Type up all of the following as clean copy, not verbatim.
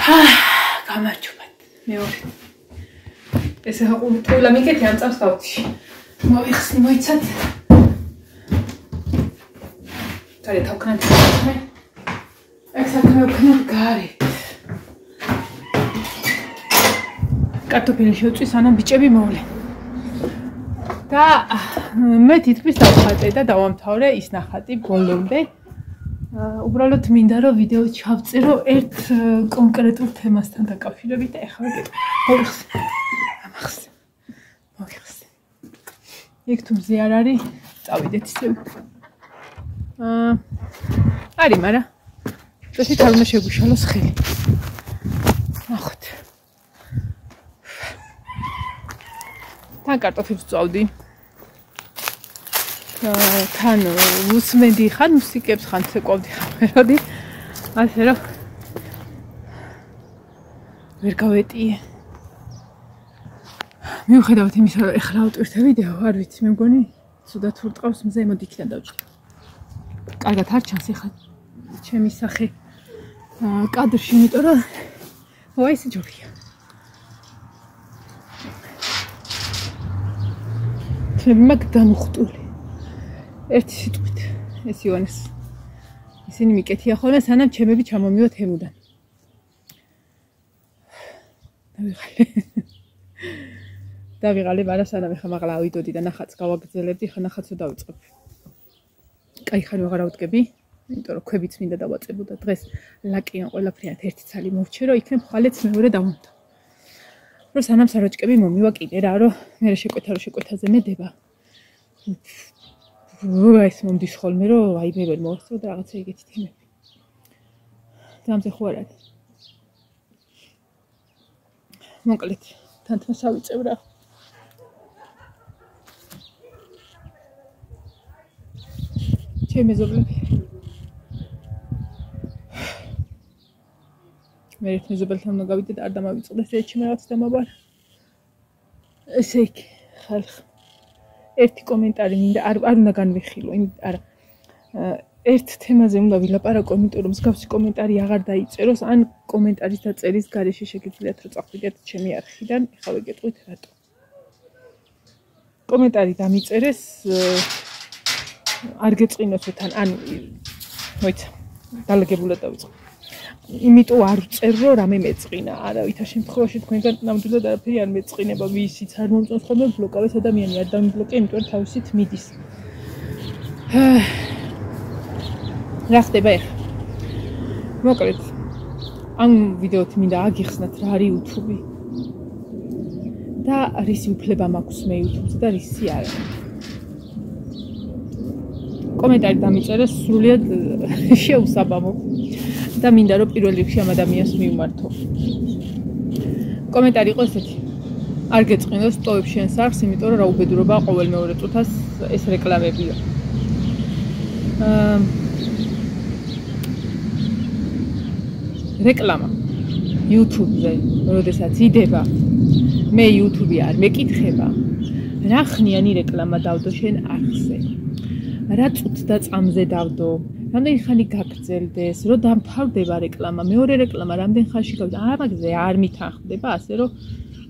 გამარჯობათ. მეორე. ესე ყულა მიკეთი ამ წამს გავთში. მოიხსნი მოიცათ. წარე თავკანთ მე. ექსაქტი ვქნებ გარეთ. კარტოფილი შევწვის, სანამ ბიჭები მოვლენ. და მე თითქმის დავხატე და დავამთავრე ის ნახატი ბოლომდე. უბრალოდ მინდა რომ ვიდეო ჩავწერო ერთ კონკრეტულ თემასთან დაკავშირებით და ეხლა მოიხსნე. მოიხსნე. იქ თუ მზე არ არის, წავიდეთ ისევ. არის, მაგრამ წესით არ უნდა შეგუშალოს ხელი. ნახოთ. თან კარტოფილს წავდი. თან უსმენდი ხან მუსიკებს ხან ცეკვავდი ხმეროდი. ასე რომ ვერ გავეტიე. მიუხედავად იმისა, რომ ეხლა ავტვირთე ვიდეო, არ ვიცი, მე მგონი ცუდად თუ რტყავს მზე, მოდი იქიდან დავჭრე. კარგად არ ჩანს ეხლა ჩემი სახე კადრში, იმიტომ რომ ვაი ეს ჯორია. ჩემი მაგ დამუხტული. ერთი სიტყვით ეს ივანეს. ისინი მიკეთია ხოლმე, სანამ ჩემები ჩამომივა თემუდან. დავიღალე, მაგრამ სანამ ეხა მაღლა ავიდოდი და ნახატს გავაგრძელებდი, ხა ნახატსო დავიწყებ. კაი ხარ ვეღარ ავდგები, იმიტომ რომ ქვებიც მინდა დავაწებო და დღეს ლაკიან ყველაფრიანად ერთი ცალი მოვჩე, რომ იქნებ ხალეც მეორე დავამთავრე. რომ სანამ საროჭკები მომივა კიდე რა, რომ მე შეკვეთაზე მედება. ეს მომდის ხოლმე, რომ აი მე ვერ მოვასწრო და რაღაცა იგეთი თემები. დამზე ხო არ არის. მოკლედ, თანთმას ავიწევ რა. ჩემი მეზობლები. მე ერთ მეზობელთან უნდა გავიდე და არ დამავიწყდეს ერთში მე რაღაც დამაბარ. ესე იქ ხალხ ერთი კომენტარი მინდა არ უნდა განვიხილო, არა. ერთ თემაზე უნდა ვილაპარაკო, იმიტომ რომ მსგავსი კომენტარი აღარ დაიწეროს, ან კომენტარის დაწერის გარეშე შეგიძლიათ რომ წახვიდეთ ჩემი არხიდან, ეხლა ვიგეტყვით რატო. კომენტარი დამიწერეს, არ გეწყინოსო თან, ან მოიცა, დალაგებულად დავიწყო. იმიტომ არ ვწერ რომ რამე მეწყინა, არა, ვითარ შემთხვევაში თქვენგან ნამდვილად არაფერი არ მეწყინება, ვისიც არ მომწონს ხოლმე ბლოკავეს ადამიანი, არ დამიბლოკე, იმიტომ რომ თავისით მიდის. რა ხდება ეხლა? მოკლედ, ამ ვიდეოთ მინდა აგიხსნათ რა არის YouTube და რისი უფლება მაქვს მე YouTube-ზე და რისი არა. კომენტარი დამიწერეს სრულიად შეუსაბამო. და მინდა რომ პირველ რიგში ამ ადამიანს მივმართო. კომენტარი იყო ესეთი. არ გეწყინოს ტოვებ შენს არხს, იმიტომ რომ რა უბედურობა ყოველ მეორე წუთას ეს რეკლამებია. რეკლამა YouTube-ზე, როდესაც იდება, მე YouTube-ი არ მეკითხება, რა ხნიანი რეკლამა დავდო შენ არხზე. რა წუთს და წამზე დავდო. რამდენი ხანი გაგრძელდეს, რომ დამთავრდება რეკლამა, მეორე რეკლამა რამდენ ხანში გავიდა, ამაზე არ მითანხმდება, ასე რომ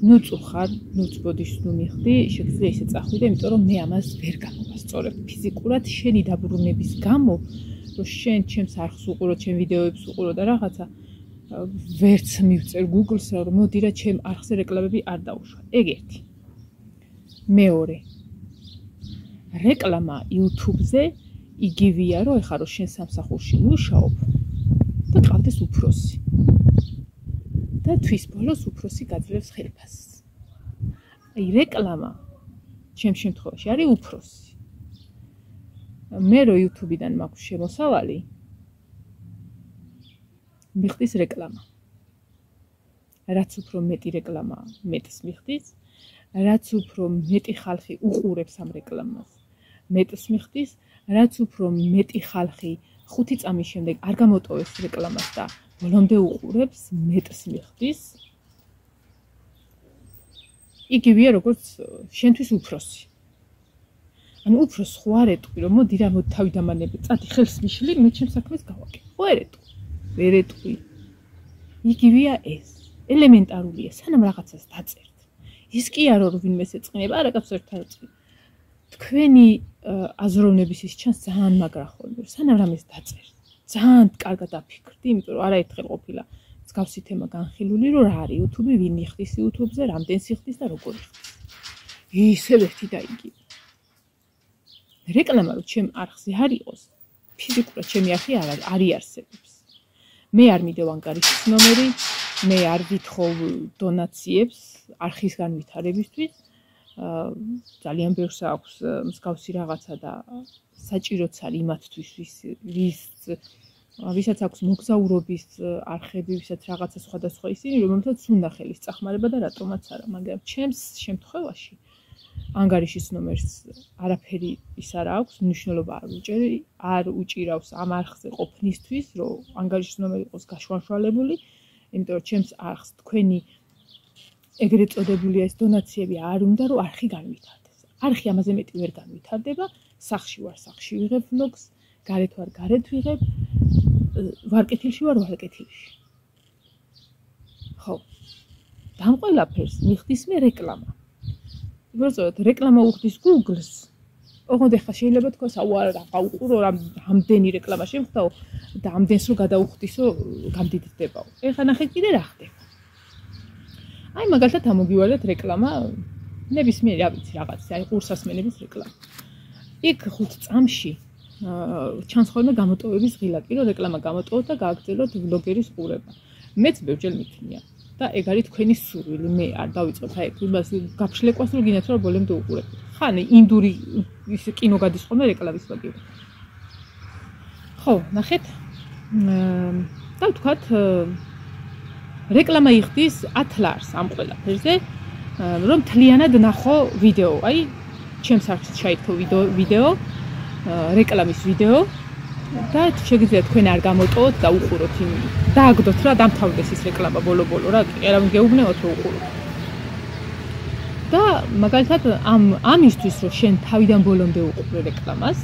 ნუ წუხარ, ნუ წბოდის, ნუ მიხდი, შეგიძლია ისე წახვიდე, იმიტომ რომ მე ამას ვერ გამოვასწორებ ფიზიკურად შენი დაბრუნების გამო, რომ შენ ჩემს არხს უყურო, ჩემ ვიდეოებს უყურო და რაღაცა ვერც მივწერ Google-ს, რომ მოდი რა ჩემ არხზე რეკლამები არ დაუშვა. ეგ ერთი. მეორე. რეკლამა YouTube-ზე იგივეა, რომ ეხლა რომ შენ სამსახურში მუშაობ და ყავდეს უფროსი. და თვის ბოლოს უფროსი გაძლევს ხელფასს. აი რეკლამა ჩემ შემთხვევაში არის უფროსი. მე რო YouTube-დან მაქვს შემოსავალი, მიხდის რეკლამა. რაც უფრო მეტი რეკლამა, მეტს მიხდის, რაც უფრო მეტი ხალხი უყურებს ამ რეკლამას, მეტს მიხდის, რაც უფრო მეტი ხალხი 5 წამის შემდეგ არ გამოტოვებს რეკლამას და ბოლომდე უყურებს, მეტს მიხდის. იგივეა როგორც შენთვის უფროსი. ანუ უფროს ხო არ ეტყვი, რომ მოდი რა მოდი თავი დამანები, წადი ხელს მიშლი, მე ჩემს საქმეს გავაკეთე. ხო არ ეტყვი. ვერ ეტყვი. იგივეა ეს. ელემენტარულია, სანამ რაღაცას დაწერთ. ის კი არა რომ ვინმეს ეწყინება, არა კაც ერთად ეწყინება. თქვენი აზროვნების ის ჩანს ძალიან მაგრა ხოლმე, სანამ რამეს დაწერთ. ძალიან კარგად დაფიქრდი, იმიტომ რომ არაერთხელ ყოფილა მსგავსი თემა განხილული, რომ რა არის YouTube, ვინ იხდის YouTube-ზე, რამდენს იხდის და როგორ იხდის. ისევ ერთი და იგივე. რეკლამა რომ ჩემ არხზე არ იყოს, ფიზიკურად ჩემი არხი არ არიარსებებს. მე არ მიდევ ანგარიშის ნომერი, მე არ ვითხოვ დონაციებს არხის განვითარებისთვის. ძალიან ბევრს აქვს მსგავსი რაღაცა და საჭიროც არის იმათთვის, ვისაც აქვს მოგზაურობის არხები, ვისაც რაღაცა სხვადასხვა ისინი, რომელთაც უნდა ხელის წახმარება და რატომაც არა, მაგრამ ჩემს შემთხვევაში ანგარიშის ნომერს არაფერი ის არა აქვს, მნიშვნელობა არ უჭირავს ამ არხზე ყოფნისთვის, რომ ანგარიშის ნომერი იყოს გაშვანშვალებული, იმიტომ რომ ჩემს არხს თქვენი ეგრეთ წოდებული ეს დონაციები არ უნდა, რომ არხი განვითარდეს. არხი ამაზე მეტი ვერ განვითარდება, სახში ვარ, სახში ვიღებ ვლოგს, გარეთ ვარ, გარეთ ვიღებ, ვარ კეთილში ვარ, ვარ კეთილში. ხო. და ამ ყველაფერს მიხდის მე რეკლამა. უბრალოდ რეკლამა უხდის Google-ს. ოღონდ ახლა შეიძლება თქვას, აუ არა, გავუყურო, რამდენი რეკლამა შემხდაო და ამდენს რო გადაუხდისო, გამდიდდებაო. ეხლა ნახე კიდე რა ხდება. აი მაგალითად ამოგივალეთ რეკლამა, ნებისმიერი, რა ვიცი, რაღაცა, აი ყურსასმენების რეკლამა. იქ 5 წამში ჩანს ხოლმე გამოტოვების ღილაკი, რომ რეკლამა გამოტოვოთ და გააგრძელოთ ვლოგერის ყურება. მეც ბევრჯერ მithნია. და ეგ არის თქვენი სურვილი, მე არ დავიწყოთ აი იმას გაფშლეკვას რო გინდათ რომ ბოლომდე უყურებთ. ხან ინდური ის კინო გადის ხოლმე რეკლამის ვაგები. ხო, ნახეთ. და ვთქვათ რეკლამა იხდის 10 ლარს ამ ყველაფერზე, რომ თლიანად ნახო ვიდეო, აი ჩემს არხში ჩაითქო ვიდეო, რეკლამის ვიდეო და შეგიძლიათ თქვენ არ გამოტოვოთ და უყუროთ იმ დააგდოთ რა დამთავრდეს ის რეკლამა ბოლო-ბოლო რა, არა გეუბნეოთ რომ უყუროთ. და მაგალითად ამისთვის რომ შენ თავიდან ბოლომდე უყურე რეკლამას,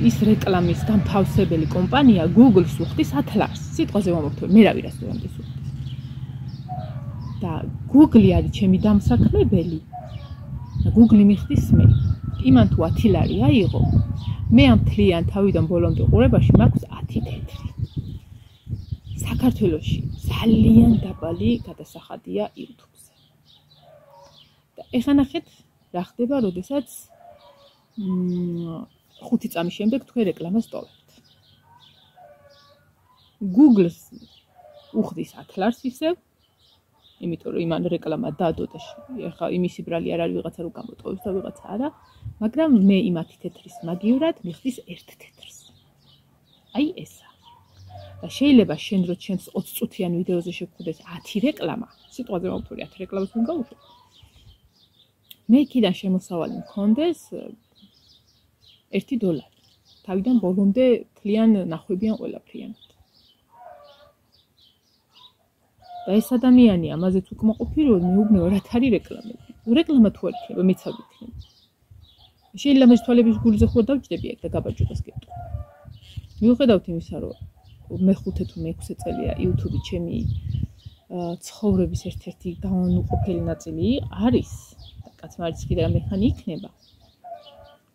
ის რეკლამის დამთავრებელი კომპანია Google-ს უხდის 10 ლარს. სიტყვაზე ვამბობთ, მე რა ვირასტურანტის უხდის. და Google არის ჩემი დამსაქმებელი. და Google მიხდის მე. იმან თუ 10 ლარი აიღო, მე ამ თლიან თავიდან ბოლომდე ყურებაში მაქვს 10 თეთრი. საქართველოში ძალიან დაბალი გადასახადია YouTube-ზე. და ეხლა ნახეთ, რა ხდება, როდესაც 5 წამის შემდეგ თქვენ რეკლამას ტოვებთ. Google-ს უხდის 10 ლარს ისევ, იმიტომ რომ იმან რეკლამა დადო და ეხლა იმისი ბრალი არ არის ვიღაცა რო გამოტოვებს და ვიღაცა არა, მაგრამ მე იმ 10 თეთრის მაგივრად მიხდის 1 თეთრს. აი ესა. და შეიძლება შენ რო ჩემს 20 წუთიან ვიდეოზე შეგხვდეს 10 რეკლამა, სიტყვაზე მოვთვლი 10 რეკლამას უნდა გავუშვი. მე იქიდან შემოსავალი მქონდეს $1. თავიდან ბოლომდე თლიან ნახვებიან ყველაფრიანად. და ეს ადამიანი ამაზეც უკმაყოფილო, მეუბნეო რა თარი რეკლამები. რეკლამა თუ არ იქნება, მეც არ ვიქნება. შეიძლება ეს თვალების გულზე ხო დავჭდები აქ და გაბაჭუყას გეტყვი. მიუხედავთ იმისა, რომ მე-5 თუ მე-6 წელია YouTube ჩემი ცხოვრების ერთ-ერთი განუყოფელი ნაწილი არის. და კაცმა არის კიდე რა მექანი იქნება.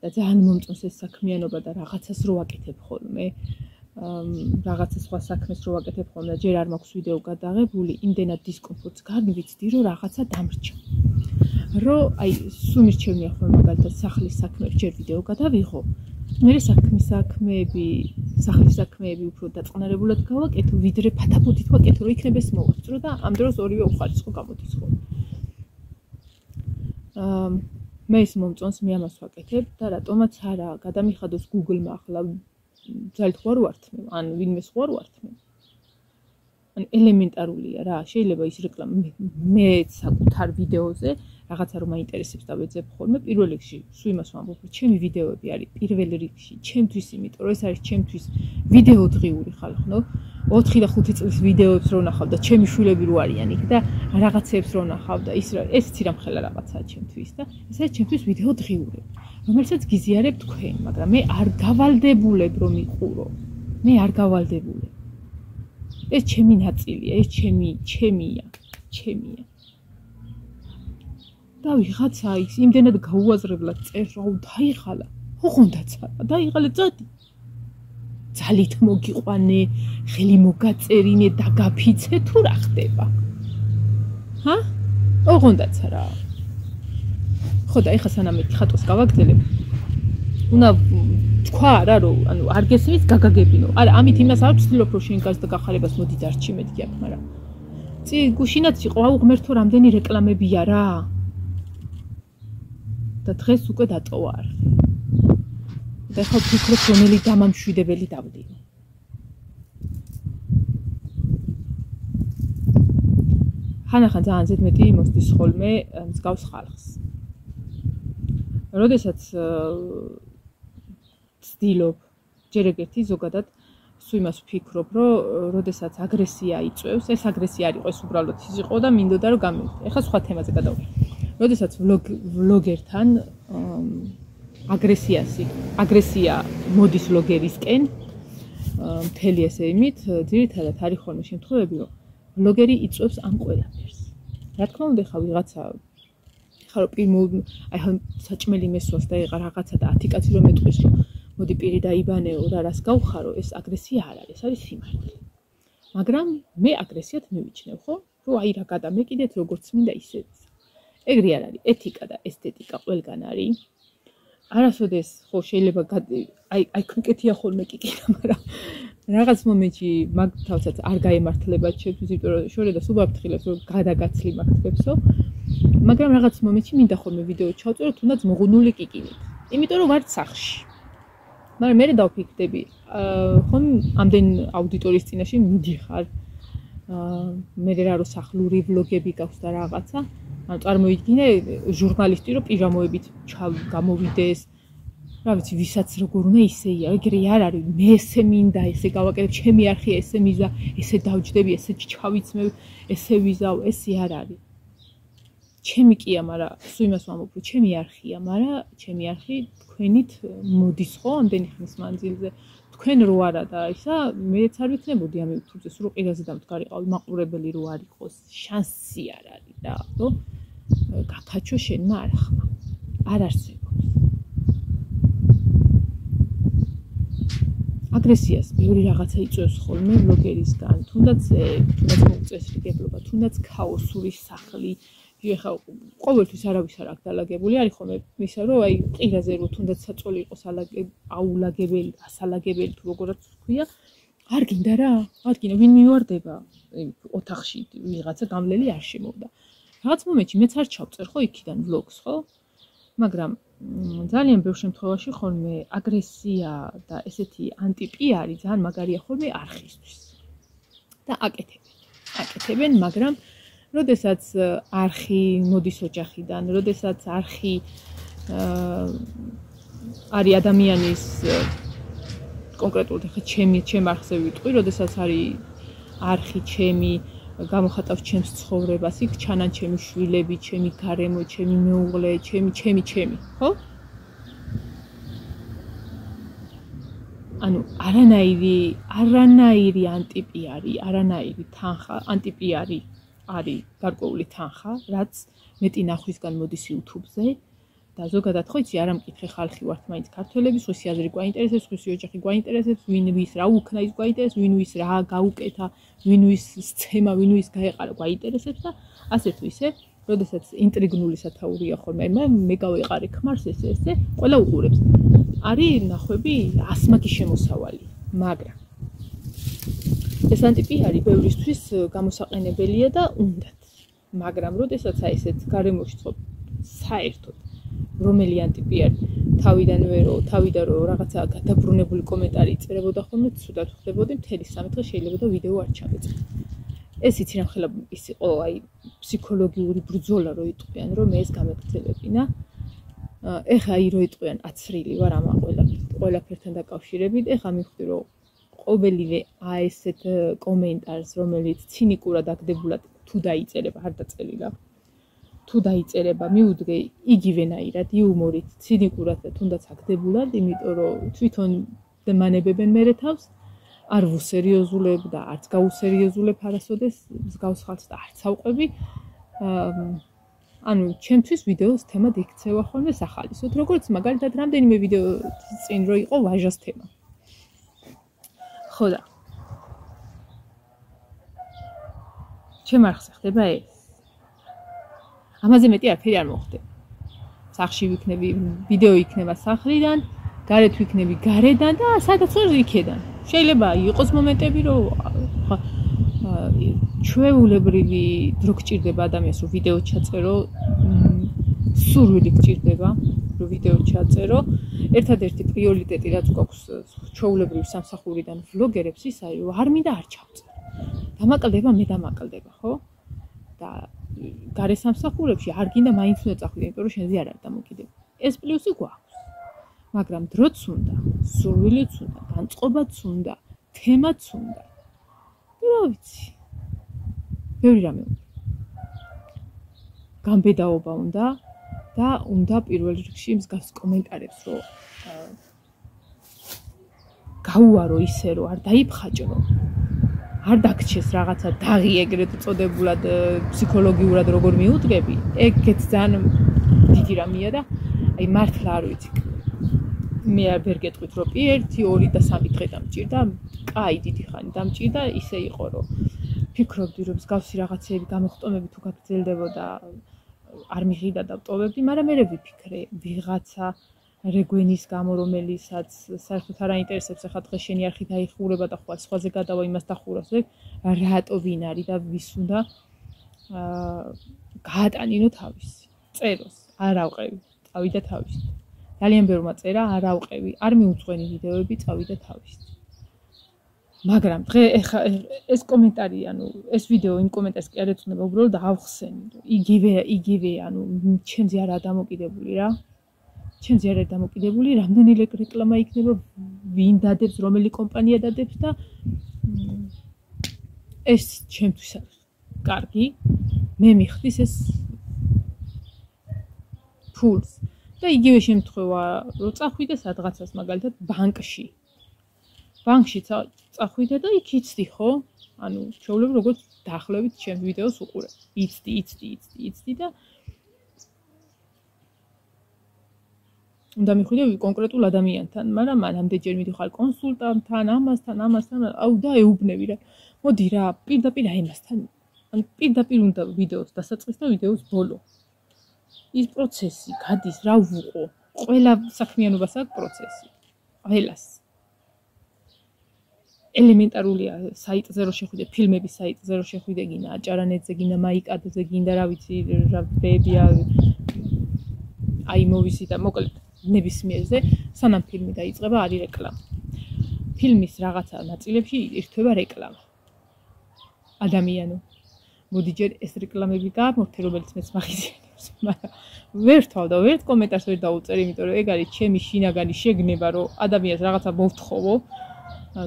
და ძალიან მომწონს ეს საქმიანობა და რაღაცას რო ვაკეთებ ხოლმე. რაღაცა სხვა საქმეს რო ვაკეთებ ხოლმე და ჯერ არ მაქვს ვიდეო გადაღებული, იმდენად დისკომფორტს განვიცდი, რომ რაღაცა დამრჩა. რომ აი სულ მირჩევნია ხოლმე მაგალითად სახლის საქმეებს ჯერ ვიდეო გადავიღო. მე სახლის საქმეები უფრო დაწყნარებულად გავაკეთო, ვიდრე ფათაფუთით ვაკეთო, რომ იქნებ ეს მოვასწრო და ამ დროს ორივე უხარისხო გამოდის ხოლმე. მე ის მომწონს, მე ამას ვაკეთებ და რატომაც არა გადამიხადოს Google-მა ახლა ძალით ხوار ვართმევ, ან ვინმეს ხوار ვართმევ. ან ელემენტარულია რა, შეიძლება ის რეკლამა მე საკუთარ ვიდეოზე რაღაცა რომ მაინტერესებს და ვეძებ ხოლმე, პირველ რიგში სულ იმას ვამბობ, რომ ჩემი ვიდეოები არის პირველ რიგში ჩემთვის, იმიტომ რომ ეს არის ჩემთვის ვიდეო დღიური ხალხო, 4 და 5 წლის ვიდეოებს რო ნახავ და ჩემი შვილები რო არიან იქ და რაღაცებს რო ნახავ და ეს ცირამხელა რაღაცაა ჩემთვის და ეს არის ჩემთვის ვიდეო დღიურები, რომელსაც გიზიარებ თქვენ, მაგრამ მე არ გავალდებულებ რომ იყურო. მე არ გავალდებულებ. ეს ჩემი ნაწილია, ეს ჩემია. და ვიღაცა ის იმდენად გაუაზრებლად წერს, რაუ დაიღალა. ოღონდაც არა, დაიღალე წადი. ძალით მოგიყვანე, ხელი მოგაწერინე, დაგაფიცე თუ რა ხდება? ჰა? ოღონდაც არა. ხო და ეხა სანამ მე ხატოს გავაგრძელებ, უნდა თქვა რა რომ ანუ არ გესმის გაგაგებინო. არა, ამით იმას არ ვცდილობ რომ შენ გაზდა გახარებას მოდი დარჩი მეთქი აქ, მაგრამ გუშინაც იყო აუ ღმერთო რამდენი რეკლამებია რა. და დღეს უკვე დატოვა არხი. და ხო ვფიქრობ რომელი დამამშვიდებელი დავდიო. ხანახან ძალიან ზედმეტი მოსდის ხოლმე მსგავს ხალხს. როდესაც ვცდილობ ჯერ ეგეთი ზოგადად სულ იმას ვფიქრობ, რომ როდესაც აგრესია იწვევს, ეს აგრესია არ იყო, ეს უბრალოდ ის იყო და მინდოდა რომ გამივიდე. ეხლა სხვა თემაზე გადავიდე. როდესაც ვლოგერთან აგრესია მოდის ვლოგერისკენ, მთელი ესე იმით, ძირითადად არის ხოლმე შემთხვევები, რომ ვლოგერი იწვევს ამ ყველაფერს. რა თქმა უნდა, ხა ვიღაცა ხარო აი ხა საჭმელი მესვას და იღა რაღაცა და 10 კაცი რომ მეტყვის, რომ მოდი პირი დაიბანეო და რას გავხარო, ეს აგრესია არ არის, არის სიმართლე. მაგრამ მე აგრესიად მივიჩნევ, ხო? რომ აი რა გადამეკიდეთ, როგორც მინდა ისე. ეგრე არ არის, ეთიკა და ესთეტიკა ყველგან არის. არასოდეს ხო შეიძლება აი კონკრეტია ხოლმე კიკინა, მაგრამ რაღაც მომენტში მაგ თავსაც არ გაემართლება ჩემთვის, იმიტომ რომ შორედა სულ ვაფრთხილებ, რომ გადაგაცლი მაგ თვებსო. მაგრამ რაღაც მომენტში მინდა ხოლმე ვიდეო ჩავწერო, თუნდაც მოღუნული კიკინით. იმიტომ რომ ვარ სახში. მაგრამ მე დავფიქრდები, ხომ ამდენ აუდიტორიის წინაშე მიდიხარ. მე რა რო სახლური ვლოგები გაქვს და რაღაცა. ანუ წარმოიდგინე ჟურნალისტი რომ პიჟამოებით გამოვიდეს. რა ვიცი, ვისაც როგორ უნდა ისეია, ეგრე არ არის. მე ესე მინდა, ესე გავაკეთებ, ჩემი არხია ესე მიზა, ესე დავჯდები, ესე ჩავიცმევ, ესე ვიზავ, ესე არ არის. ჩემი კია, მაგრამ სულ იმას ვამბობ, რომ ჩემი არხია, მაგრამ ჩემი არხი თქვენით მოდის ხო ამდენი ხნის მანძილზე. თქვენ რო არა და ისა მეც არ ვიცნებოდი ამ YouTube-ზე, სულ ყირაზე დამდგარიყავი, მაყურებელი რო არ იყოს, შანსი არ არის და რომ გაქაჩო შენმა არხმა. არ არსებობს. აგრესიას ბევრი რაღაცა იწვევს ხოლმე ვლოგერისგან, თუნდაც მოუწესრიგებლობა, თუნდაც ქაოსური სახლი. ეხლა ყოველთვის არავის არ აქვს დალაგებული, არის ხოლმე ისა რომ აი ყირაზე რო თუნდაც საწოლი იყოს აულაგებელი, ასალაგებელი თუ როგორაც ვქვია, არ გინდა რა, არ გინდა ვინ მივარდება ოთახში ვიღაცა გამლელი არ შემოვდა. რაღაც მომენტში მეც არ ჩავწერ ხო იქიდან ვლოგს ხო? მაგრამ ძალიან ბევრ შემთხვევაში ხოლმე აგრესია და ესეთი ანტიპიარი ძალიან მაგარია ხოლმე არხისთვის. და აკეთებენ, მაგრამ როდესაც არხი მოდის ოჯახიდან, როდესაც არხი არის ადამიანის კონკრეტულად ხა ჩემ არხზე ვიტყვი, როდესაც არის არხი ჩემი გამოხატავს ჩემს ცხოვრებას, იქ ჩანან ჩემი შვილები, ჩემი გარემო, ჩემი მეუღლე, ჩემი, ხო? ანუ არანაირი ანტიპიარი, არანაირი თანხა, ანტიპიარი არის გარკვეული თანხა, რაც მეტი ნახვისგან მოდის YouTube-ზე და ზოგადად ხო იცი არ ამკითხე ხალხი ვართ მაინც ქართველების, სხვისი აზრი გვაინტერესებს, სხვისი ოჯახი გვაინტერესებს, ვინ ვის რა უქნა ის გვაინტერესებს, ვინ ვის რა გაუკეთა, ვინ ვის სცემა, ვინ ვის გაეყარა გვაინტერესებს და ასე თუ ისე, როდესაც ინტრიგნული სათაურია ხოლმე, მე გავეყარე ქმარს ესე, ყველა უყურებს. არის ნახვები ასმაკი შემოსავალი, მაგრამ ეს ანტიპიარი ბევრისთვის გამოსაყენებელია და უნდათ. მაგრამ როდესაც აი ესეთ გარემოში ცხობ საერთოდ რომელი ანტიპიარი თავიდან რომ რაღაცა გადაბრუნებული კომენტარი იწერებოდა ხოლმე, ცუდად ხდებოდი, მთელი 3 დღე შეიძლება და ვიდეო არ ჩავეწერ. ეს იცი რა ხელა ის იყო აი ფსიქოლოგიური ბრძოლა რო იტყვიან, რომ მე ეს გამეგრძელებინა. ეხა აი რო იტყვიან აცრილი ვარ ამ ყველაფერთან დაკავშირებით, ეხა მივხვდი რომ ყოველივე აი ესეთ კომენტარს, რომელიც ცინიკურად აგდებულად თუ დაიწერება, არ დაწერილა. თუ დაიწერება, მიუდგე იგივენაირად, იუმორით, ცინიკურად და თუნდაც აგდებულად, იმიტომ რომ თვითონ დემანებებენ მერე თავს არ ვუსერიოზულებ და არც გაუსერიოზულებ არასოდეს მსგავს ხალხს და არც ავყვები. ანუ ჩემთვის ვიდეოს თემა იქცევა ხოლმე სახალისოდ, როგორც მაგალითად რამდენიმე ვიდეო წინ რო იყო ვაჟას თემა. ხო და ჩემ არხზე ხდება ეს. ამაზე მეტი არაფერი არ მოხდება. სახში ვიქნები, ვიდეო იქნება სახლიდან, გარეთ ვიქნები გარედან და სადაც ვარ იქედან. შეიძლება იყოს მომენტები, რომ ჩვეულებრივი დრო გჭირდება ადამიანს, რომ ვიდეო ჩაწერო, სურვილი გჭირდება, რომ ვიდეო ჩაწერო. ერთადერთი პრიორიტეტი რაც გვაქვს ჩვეულებრივ სამსახურიდან ვლოგერებს ის არის, რომ არ მინდა არ ჩავწერო. დამაკლდება, მე დამაკლდება, ხო? და გარე სამსახურებში არ გინდა მაინც უნდა წახვიდე, იმიტომ რომ შენზე არ არის დამოკიდებული. ეს პლუსი გვაქვს. მაგრამ დროც უნდა, სურვილიც უნდა, განწყობაც უნდა, თემაც უნდა. რა ვიცი. ბევრი რამე უნდა. გამბედაობა უნდა და უნდა პირველ რიგში მსგავს კომენტარებს რო გაუარო ისე რომ არ დაიფხაჭრო. არ დაგჩეს რაღაცა დაღი ეგრეთ წოდებულად ფსიქოლოგიურად როგორ მიუდგები, ეგეც ძალიან დიდი რამეა და აი მართლა არ ვიცი. მე ვერ გეტყვით რომ 1, 2 და 3 დღე დამჭირდა, კაი დიდი ხანი დამჭირდა, ისე იყო რომ ფიქრობდი რომ მსგავსი რაღაცეები გამოხტომები თუ გაგრძელდებოდა არ მიღიდა და ვტოვებდი, მაგრამ მე ვიფიქრე ვიღაცა რეგვენის გამო რომელისაც საერთოდ არ აინტერესებს ახლა დღეს შენი არხი დაიხურება და ხვალ სხვაზე გადავა იმას დახურავს, რატო ვინ არის და ვის უნდა გაატანინო თავისი წეროს არ ავყევი, წავიდა თავისი. ძალიან ბევრმა წერა არ ავყევი, არ მიუძღვენი ვიდეოები, წავიდა თავისი. მაგრამ დღე ეხა ეს კომენტარი, ანუ ეს ვიდეო იმ კომენტარს კი არ ეწუნება, უბრალოდ ავხსენი, იგივე, ანუ ჩემზე არაა დამოკიდებული რა. ჩემზე არ არის დამოკიდებული, რამდენი რეკლამა იქნება, ვინ დადებს, რომელი კომპანია დადებს და ეს ჩემთვის არის კარგი. მე მიხდის ეს ფულს. და იგივე შემთხვევა, რომ წახვიდე სადღაცას მაგალითად ბანკში. ბანკში წახვიდე და იქ იცდი ხო? ანუ ჩვეულებრივ როგორც დაახლოებით ჩემს ვიდეოს უყურებ. იცდი და უნდა მიხვიდე კონკრეტულ ადამიანთან, მაგრამ მანამდე ჯერ მიდიხარ კონსულტანტთან, ამასთან, აუ და ეუბნები რა. მოდი რა, პირდაპირ აიმასთან. ან პირდაპირ უნდა ვიდეოს დასაწყის და ვიდეოს ბოლო. ის პროცესი გადის, რა ვუყო. ყველა საქმიანობას აქვს პროცესი. ყველას. ელემენტარულია საიტზე რო შეხვიდე, ფილმების საიტზე რო შეხვიდე, გინდა აჭარანეთზე, გინდა მაიკადზე, გინდა რა ვიცი, რა ბებია აი მოვისი და მოკლედ ნებისმიერზე, სანამ ფილმი დაიწყება, არის რეკლამა. ფილმის რაღაცა ნაწილებში ირთვება რეკლამა. ადამიანო. მოდი ჯერ ეს რეკლამები გამორთე, რომელიც მეც მაღიზიანებს, მაგრამ ვერ თავ და ვერ კომენტარს ვერ დაუწერი, იმიტომ რომ ეგ არის ჩემი შინაგანი შეგნება, რომ ადამიანს რაღაცა მოვთხოვო.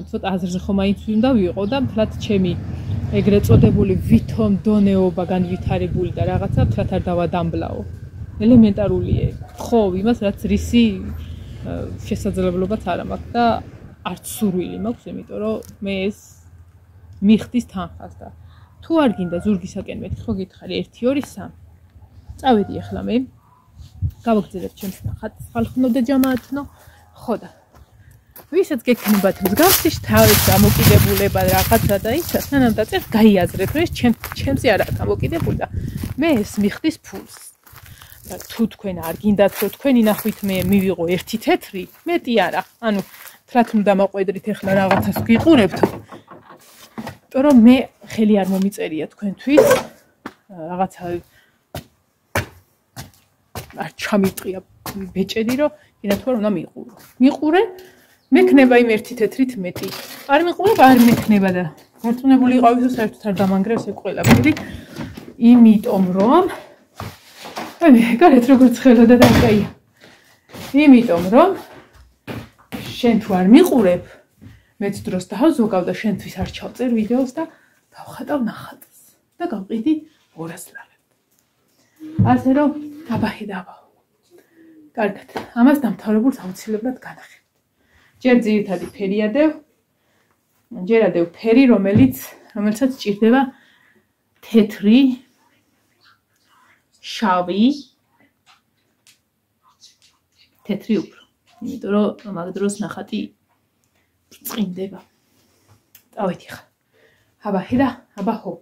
ცოტა აზრზე ხომ მაინც უნდა ვიყო და მთლად ჩემი ეგრეთ წოდებული ვითომ დონეობა განვითარებული და რაღაცა მთლად არ დავადამბლაო. ელემენტარულია. ხო, იმას რაც რისი შესაძლებლობაც არ მაქვს და არც სურვილი მაქვს, იმიტომ რომ მე ეს მიხდის თანხას და თუ არ გინდა ზურგისაკენ მეთქი, ხო გითხარი 1 2 3. წავედი ახლა მე. გავაგზავნებ ჩემს ნახატს, ხალხნო და ჯამაათნო. ხო და ვისაც გექნებათ მსგავსი თავის დამოკიდებულება რაღაცა და ისა სანამ დაწერ გაიაზრეთ, რომ ეს ჩემზე არა დამოკიდებული და მე ეს მიხდის ფულს. და თუ თქვენ არ გინდათ რომ თქვენი ნახვით მე მივიღო 1 თეთრი, მეტი არა. ანუ თლათ უნდა მაყვედრით ახლა რაღაცას გიყურებთ. იმიტომ რომ მე ხელი არ მომიწერია თქვენთვის რაღაცა არ ჩამიწყია ბეჭედი რომ კიდე თუ არ უნდა მიყურო. მიყურე მე ქნება იმ 1 თეთრით მეტი. არ მიყურებ, არ მექნება და გარწმუნებული იყავი რომ საერთოდ არ დამანგრევს ეგ ყველაფერი. იმიტომ რომ გარეთ როგორც ხელოდა და კაია. იმიტომ რომ შენ თუ არ მიყურებ, მეც დროს დავზოგავ და შენთვის არ ჩავწერ ვიდეოს და დავხატავ ნახატს და გავყიდი 200 ლარად. ასე რომ დაბაჰიდავა. კარგად, ამას დამთავრებულს აუცილებლად განახილავ. ჯერ ძირითადი ფერიადევ, ჯერადევ ფერი, რომელსაც ჭირდება თეთრი, შავი, თეთრი უფრო. იმიტომ რომ მაგ დროს ნახატი წინდება. წავედი ხა. აბა, ხედა, აბა ხო.